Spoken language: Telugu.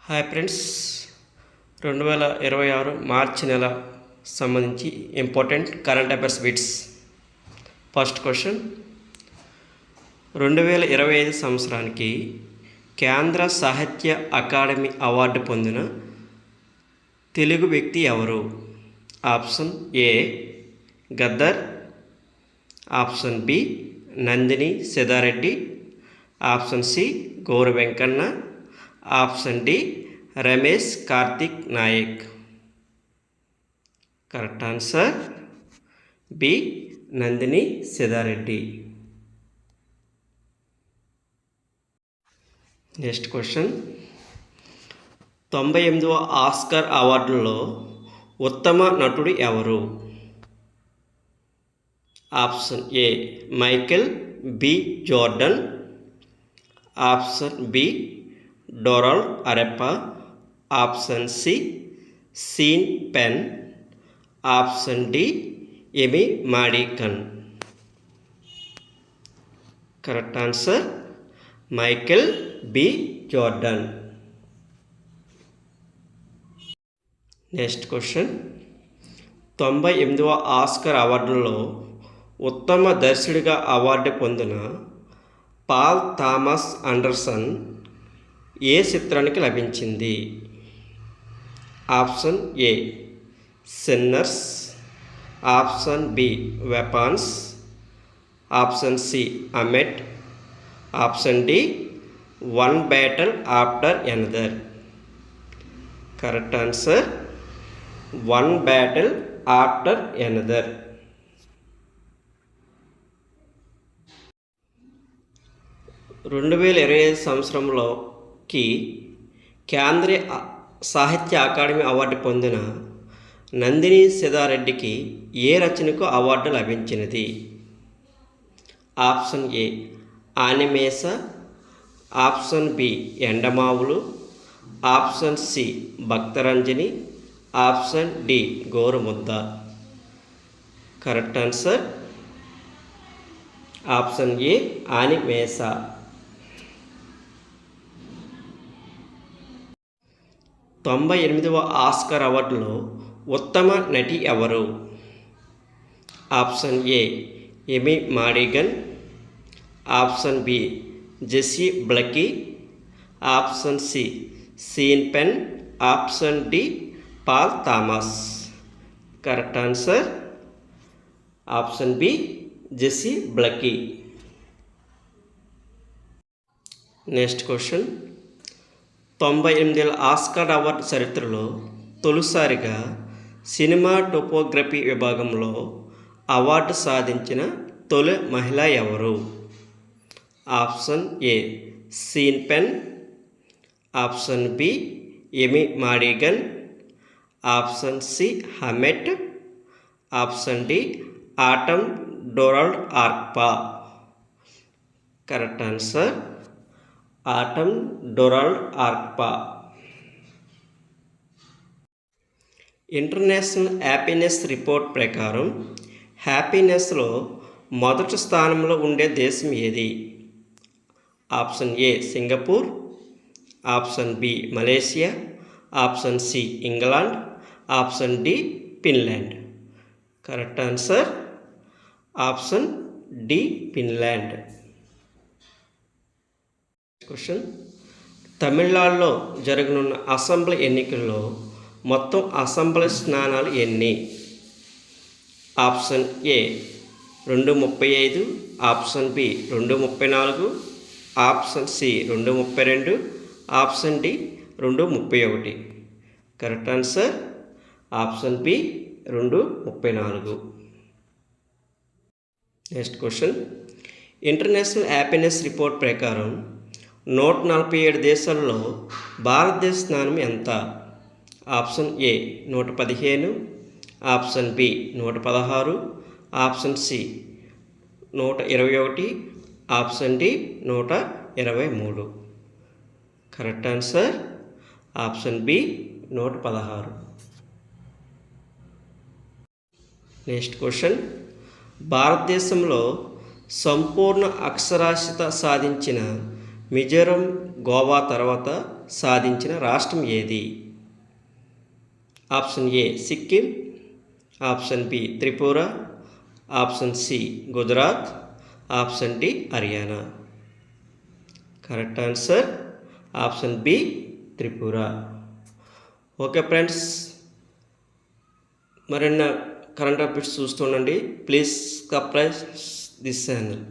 హాయ్ ఫ్రెండ్స్, 2026 మార్చి నెల సంబంధించి important current affairs bits. First question, 2025 సంవత్సరానికి కేంద్ర సాహిత్య అకాడమీ అవార్డు పొందిన తెలుగు వ్యక్తి ఎవరు? Option A Gaddar, option B Nandini Siddhareddy, option C Goura Venkanna, option D Ramesh Karthik Nayak. Correct answer B Nandini Siddhareddy. Next question, 98వ ఆస్కార్ అవార్డులలో ఉత్తమ నటుడు ఎవరు? Option A Michael B Jordan, option B Donald అరెప్ప, option C Sean Penn, option D Amy Madigan. Correct answer Michael B Jordan. Next question, 98వ ఆస్కార్ అవార్డులలో ఉత్తమ దర్శకుడిగా అవార్డు పొందిన పాల్ థామస్ ఆండర్సన్ ఏ చిత్రానికి లభించింది? Option A sinners, option B weapons, option C Hamnet, option D one battle after another. Correct answer one battle after another. రెండు 2025 సంవత్సరంలోకి కేంద్రీయ సాహిత్య అకాడమీ అవార్డు పొందిన నందిని సిద్ధారెడ్డికి ఏ రచనకు అవార్డు లభించినది? Option A Animesha, option B Endamavulu, option C Bhaktaranjani, option D Gorumudda. Correct answer option A Animesha. తొంభై 98వ ఆస్కార్ అవార్డులో ఉత్తమ నటి ఎవరు? Option A Amy Madigan, option B Jessie బ్లకీ, option C Sean Penn, option D Paul Thomas. Correct answer option B Jessie బ్లకీ. నెక్స్ట్ క్వశ్చన్, 98వ ఆస్కార్ అవార్డు చరిత్రలో తొలిసారిగా సినిమాటోగ్రఫీ విభాగంలో అవార్డు సాధించిన తొలి మహిళ ఎవరు? Option A Sean Penn, option B Amy Madigan, option C Hamnet, option D Autumn Donald అరెప్ప. కరెక్ట్ ఆన్సర్ ఆటమ్ డొనాల్డ్ అరెప్ప. ఇంటర్నేషనల్ హ్యాపీనెస్ రిపోర్ట్ ప్రకారం హ్యాపీనెస్లో మొదటి స్థానంలో ఉండే దేశం ఏది? Option A Singapore, option B Malaysia, option C England, option D Finland. Correct answer option D Finland. Question, తమిళనాడులో జరగనున్న అసెంబ్లీ ఎన్నికల్లో మొత్తం అసెంబ్లీ స్థానాలు ఎన్ని? Option A 235, option B 234, option C 232, option D 231. Correct answer option B 234. Next question, international happiness report ప్రకారం 147 దేశాల్లో భారతదేశ స్థానం ఎంత? Option A 115, option B 116, option C 121, option D 123. Correct answer option B 116. Next question, భారతదేశంలో సంపూర్ణ అక్షరాస్యత సాధించిన మిజోరం, గోవా తర్వాత సాధించిన రాష్ట్రం ఏది? Option A Sikkim, option B Tripura, option C Gujarat, option D Haryana. Correct answer option B Tripura. Okay friends, మరిన్న కరెంట్ అఫైర్స్ చూస్తుండండి. Please subscribe this channel.